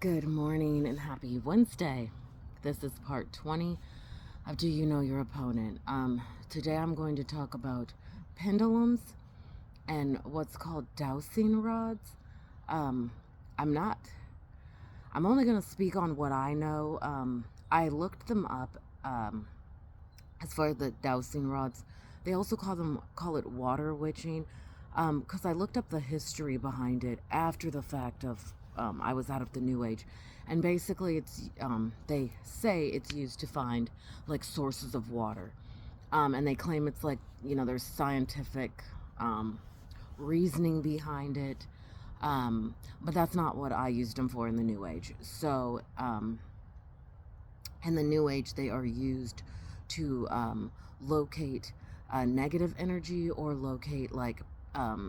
Good morning and happy Wednesday. This is part 20 of Do You Know Your Opponent? Today I'm going to talk about pendulums and what's called dowsing rods. Um, I'm not, I'm only going to speak on what I know. I looked them up as far as the dowsing rods. They also call it water witching, because I looked up the history behind it after the fact of I was out of the New Age, and basically they say it's used to find like sources of water, and they claim it's like there's scientific reasoning behind it, but that's not what I used them for in the New Age. So in the New Age, they are used to locate negative energy or locate like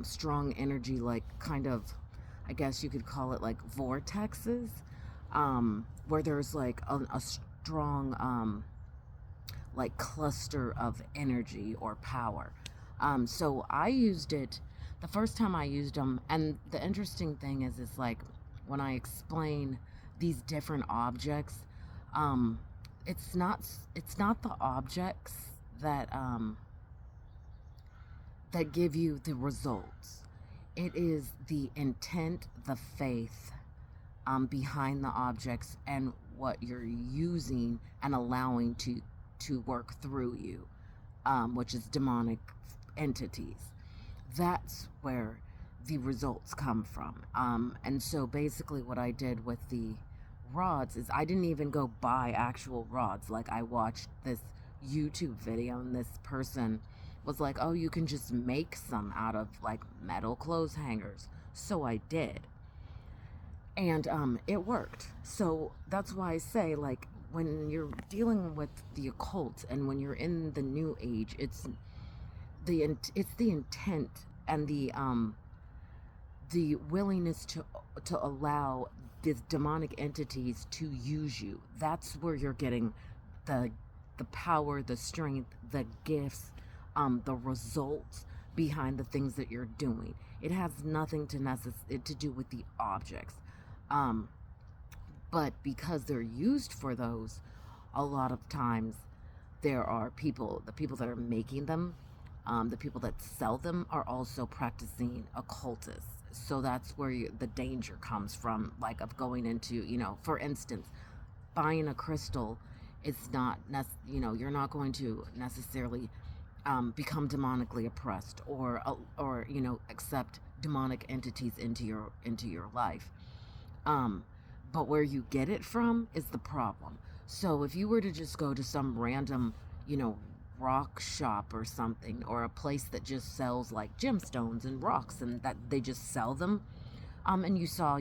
strong energy, like kind of, I guess you could call it like vortexes, where there's like a strong like cluster of energy or power. So I used it the first time I used them, and the interesting thing is like when I explain these different objects, um, it's not the objects that that give you the results. It is the intent, the faith behind the objects, and what you're using and allowing to work through you, which is demonic entities. That's where the results come from. And so basically, what I did with the rods is I didn't even go buy actual rods. Like, I watched this YouTube video, and this person was like, oh, you can just make some out of like metal clothes hangers. So I did. And it worked. So that's why I say, like, when you're dealing with the occult and when you're in the New Age, it's the intent and the willingness to allow these demonic entities to use you. That's where you're getting the the power, the strength, the gifts, the results behind the things that you're doing. It has nothing to do with the objects. Um, but because they're used for those, a lot of times there are the people that are making them, the people that sell them are also practicing occultists. So that's where the danger comes from, like of going into, for instance, buying a crystal. It's not, you're not going to necessarily become demonically oppressed or accept demonic entities into your life. Um, but where you get it from is the problem. So if you were to just go to some random, rock shop or something, or a place that just sells like gemstones and rocks, and that they just sell them, and you saw,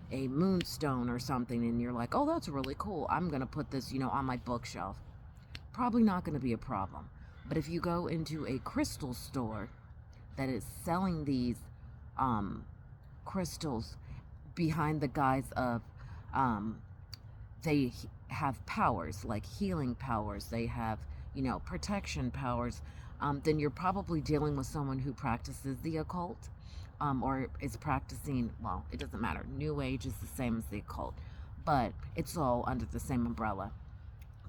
a moonstone or something, and you're like, oh, that's really cool. I'm gonna put this, on my bookshelf. Probably not gonna be a problem. But if you go into a crystal store that is selling these um, crystals behind the guise of um, they have powers like healing powers, they have protection powers, then you're probably dealing with someone who practices the occult, or is practicing, well, it doesn't matter, New Age is the same as the occult, but it's all under the same umbrella.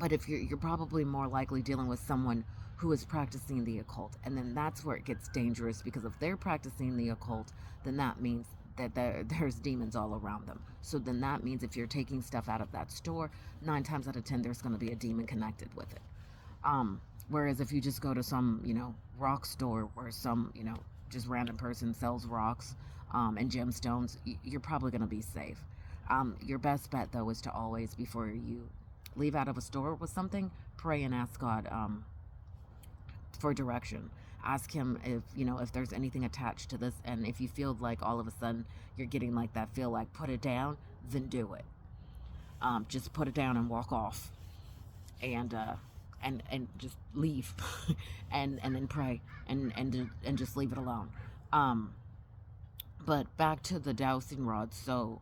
But if you're probably more likely dealing with someone who is practicing the occult, and then that's where it gets dangerous, because if they're practicing the occult, then that means that there's demons all around them. So then that means if you're taking stuff out of that store, 9 times out of 10 there's going to be a demon connected with it. Whereas if you just go to some rock store where some just random person sells rocks and gemstones, you're probably going to be safe. Your best bet, though, is to always, before you leave out of a store with something, pray and ask God for direction. Ask him if there's anything attached to this, and if you feel like all of a sudden you're getting like that feel like put it down, then do it. Just put it down and walk off, and just leave, and then pray, and just leave it alone. Um, but back to the dowsing rods. So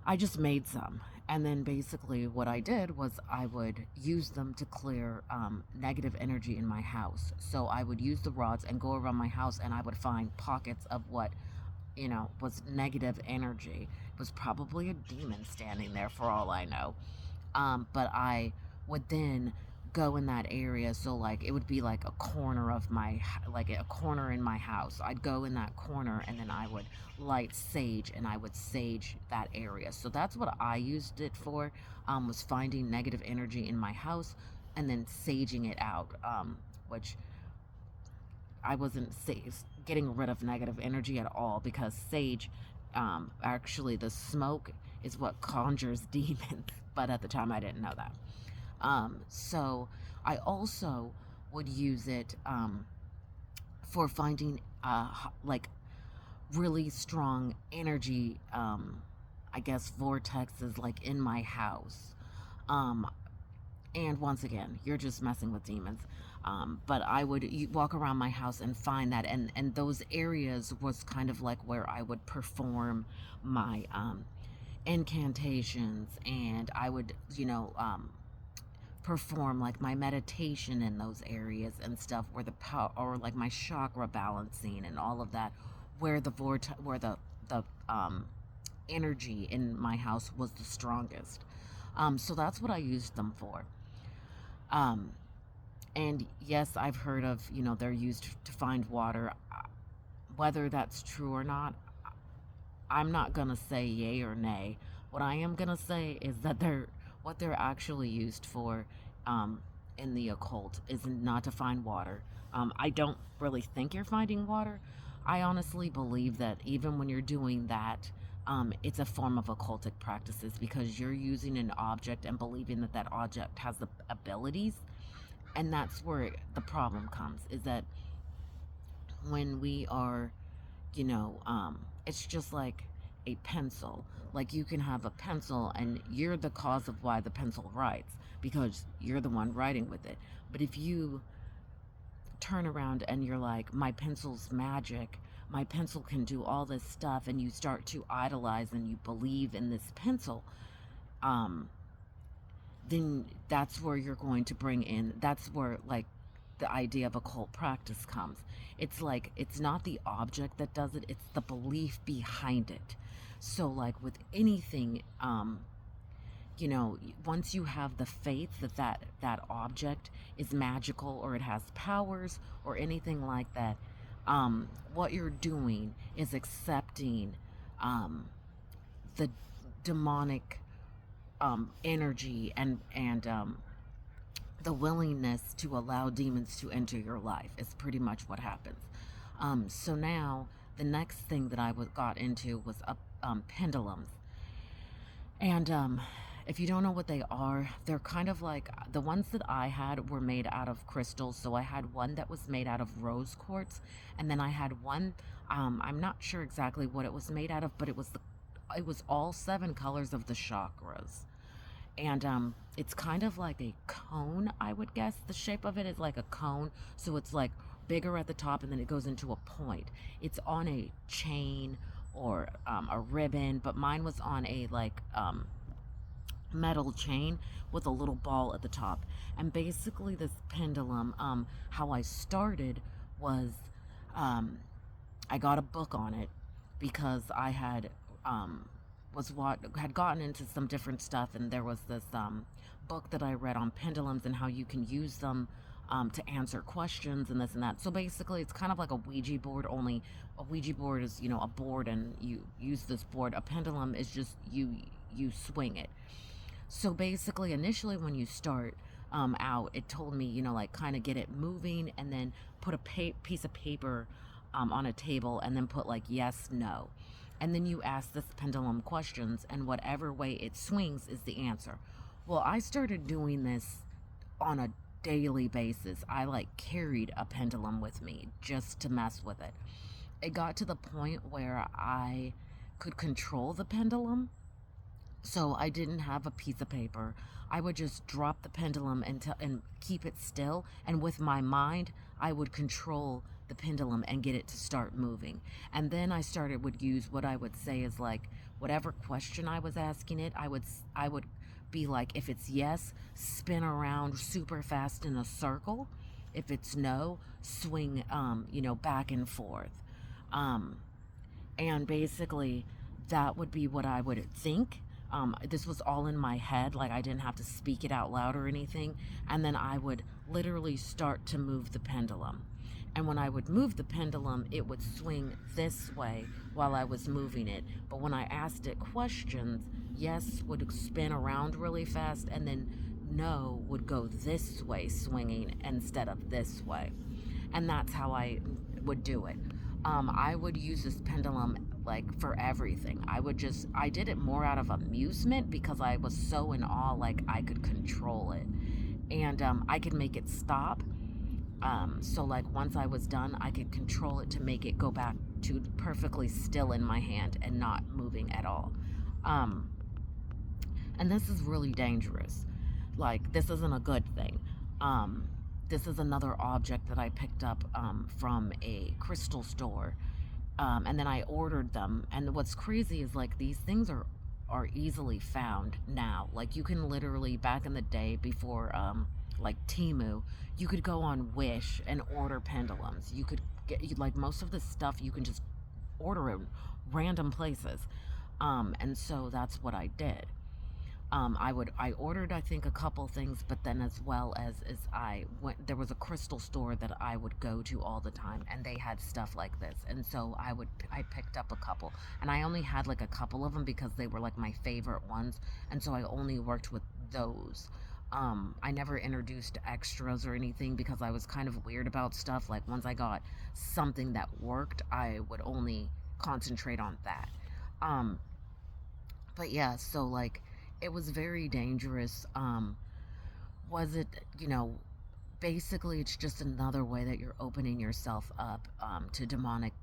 I just made some. And then basically, what I did was I would use them to clear negative energy in my house. So I would use the rods and go around my house, and I would find pockets of what was negative energy. It was probably a demon standing there for all I know. But I would then go in that area. So like it would be like a corner of like a corner in my house. I'd go in that corner and then I would light sage and I would sage that area. So that's what I used it for, was finding negative energy in my house and then saging it out, which I wasn't getting rid of negative energy at all, because sage, actually, the smoke is what conjures demons. But at the time, I didn't know that. So I also would use it for finding like really strong energy, I guess, vortexes like in my house. Um, and once again, you're just messing with demons. But I would walk around my house and find that, and those areas was kind of like where I would perform my incantations, and I would, perform like my meditation in those areas and stuff, where the power, or like my chakra balancing and all of that, where the energy in my house was the strongest. So that's what I used them for. Um, and yes, I've heard of, they're used to find water. Whether that's true or not, I'm not gonna say yay or nay. What I am gonna say is that what they're actually used for, um, in the occult, is not to find water. I don't really think you're finding water. I honestly believe that even when you're doing that, it's a form of occultic practices, because you're using an object and believing that that object has the abilities. And that's where the problem comes, is that when we are, it's just like a pencil. Like, you can have a pencil and you're the cause of why the pencil writes, because you're the one writing with it. But if you turn around and you're like, my pencil's magic, my pencil can do all this stuff, and you start to idolize and you believe in this pencil, um, then that's where you're going to bring in, that's where, like, the idea of occult practice comes. It's like, it's not the object that does it, it's the belief behind it. So like with anything, once you have the faith that that object is magical, or it has powers, or anything like that, what you're doing is accepting, um, the demonic, energy, and the willingness to allow demons to enter your life is pretty much what happens. So now the next thing that I got into was pendulums. And if you don't know what they are, they're kind of like, the ones that I had were made out of crystals. So I had one that was made out of rose quartz, and then I had one, I'm not sure exactly what it was made out of, but it was all 7 colors of the chakras. And it's kind of like a cone, I would guess. The shape of it is like a cone, so it's like bigger at the top and then it goes into a point. It's on a chain, or a ribbon, but mine was on a like, metal chain with a little ball at the top. And basically this pendulum, how I started was, I got a book on it, because I had, had gotten into some different stuff, and there was this book that I read on pendulums and how you can use them, to answer questions and this and that. So basically, it's kind of like a Ouija board, only a Ouija board is, a board, and you use this board. A pendulum is just you swing it. So basically, initially when you start, out, it told me, like, kind of get it moving, and then put a piece of paper, on a table, and then put like yes, no. And then you ask this pendulum questions, and whatever way it swings is the answer. Well, I started doing this on a daily basis. I like carried a pendulum with me just to mess with it. It got to the point where I could control the pendulum. So I didn't have a piece of paper. I would just drop the pendulum and keep it still. And with my mind, I would control the pendulum and get it to start moving. And then would use what I would say is like, whatever question I was asking it, I would be like, if it's yes, spin around super fast in a circle. If it's no, swing, back and forth. Um, And basically, that would be what I would think. This was all in my head, like I didn't have to speak it out loud or anything. And then I would literally start to move the pendulum. And when I would move the pendulum, it would swing this way while I was moving it. But when I asked it questions, yes would spin around really fast, and then no would go this way swinging instead of this way. And that's how I would do it. I would use this pendulum like for everything. I did it more out of amusement because I was so in awe, like I could control it. And I could make it stop. So, like, once I was done, I could control it to make it go back to perfectly still in my hand and not moving at all. Um, and this is really dangerous. Like, this isn't a good thing. Um, this is another object that I picked up from a crystal store. And then I ordered them. And what's crazy is, like, these things are easily found now. Like, you can literally, back in the day before like Temu, you could go on Wish and order pendulums. You could get, like, most of the stuff you can just order in random places. And so that's what I did. I ordered, I think, a couple things, but then as well as I went, there was a crystal store that I would go to all the time, and they had stuff like this. And so I picked up a couple, and I only had like a couple of them because they were like my favorite ones. And so I only worked with those. I never introduced extras or anything because I was kind of weird about stuff. Like, once I got something that worked, I would only concentrate on that. Um, but yeah, so like, it was very dangerous. Was it, you know, basically it's just another way that you're opening yourself up to demonic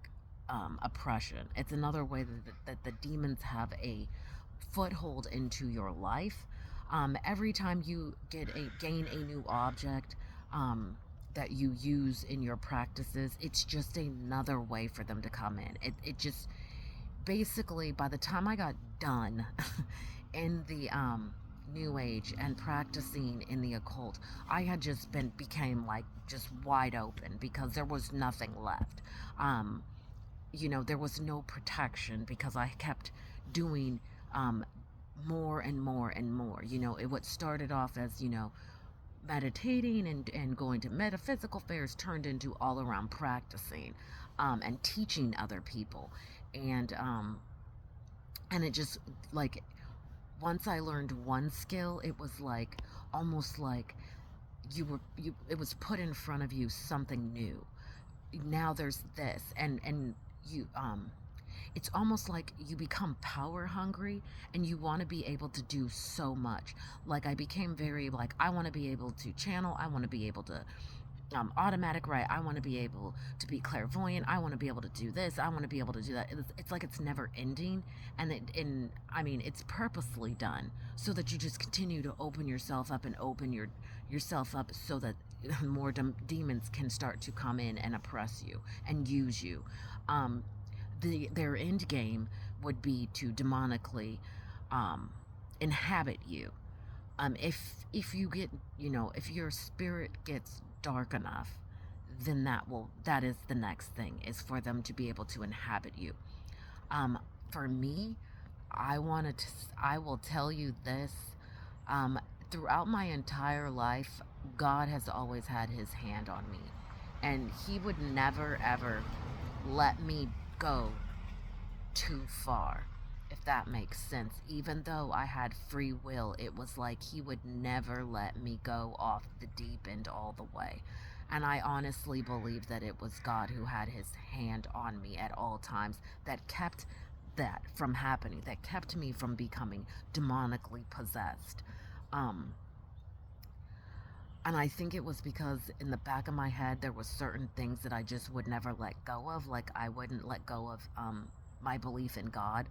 oppression. It's another way that the demons have a foothold into your life. Every time you gain a new object that you use in your practices, it's just another way for them to come in. It just basically, by the time I got done in the new age and practicing in the occult, I had just became like just wide open because there was nothing left. um there was no protection because I kept doing more and more and more. It what started off as, meditating and going to metaphysical fairs turned into all around practicing and teaching other people. And it just, like, once I learned one skill, it was like almost like it was put in front of you something new. Now there's this, and you it's almost like you become power hungry and you want to be able to do so much. Like, I became very, like, I want to be able to channel, I want to be able to automatic right, I want to be able to be clairvoyant, I want to be able to do this, I want to be able to do that. It's like it's never ending. And I mean, it's purposely done so that you just continue to open yourself up and open yourself up so that more demons can start to come in and oppress you and use you. Their end game would be to demonically um, inhabit you. If you get, if your spirit gets dark enough, then that is the next thing, is for them to be able to inhabit you. For me, I will tell you this. um, Throughout my entire life, God has always had his hand on me, and he would never ever let me go too far, if that makes sense. Even though I had free will, it was like he would never let me go off the deep end all the way. And I honestly believe that it was God who had his hand on me at all times that kept that from happening, that kept me from becoming demonically possessed. Um, and I think it was because in the back of my head there was certain things that I just would never let go of. Like, I wouldn't let go of my belief in God.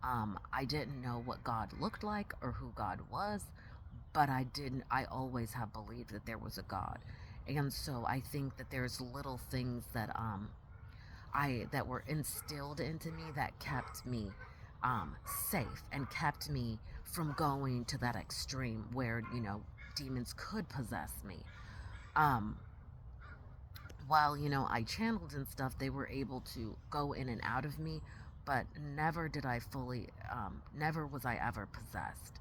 I didn't know what God looked like or who God was, but I always have believed that there was a God. And so I think that there's little things that that were instilled into me that kept me safe and kept me from going to that extreme where, demons could possess me. Um, while, I channeled and stuff, they were able to go in and out of me, but never did I fully, never was I ever possessed.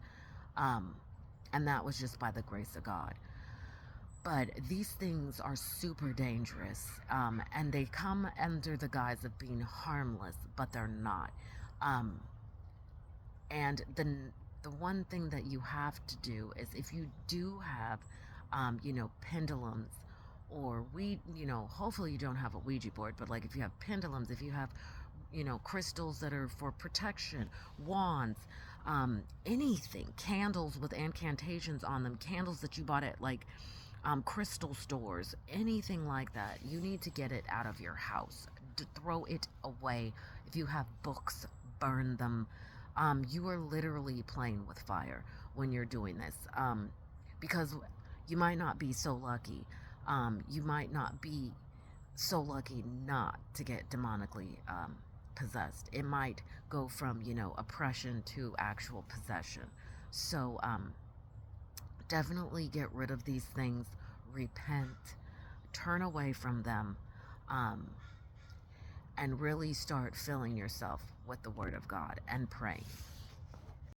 And that was just by the grace of God. But these things are super dangerous, and they come under the guise of being harmless, but they're not. Um, and the one thing that you have to do is, if you do have, pendulums, or hopefully you don't have a Ouija board, but like if you have pendulums, if you have, crystals that are for protection, wands, anything, candles with incantations on them, candles that you bought at like crystal stores, anything like that, you need to get it out of your house. Throw it away. If you have books, burn them. You are literally playing with fire when you're doing this, because you might not be so lucky. You might not be so lucky not to get demonically possessed. It might go from, oppression to actual possession. So, definitely get rid of these things, repent, turn away from them, and really start filling yourself with the Word of God and pray.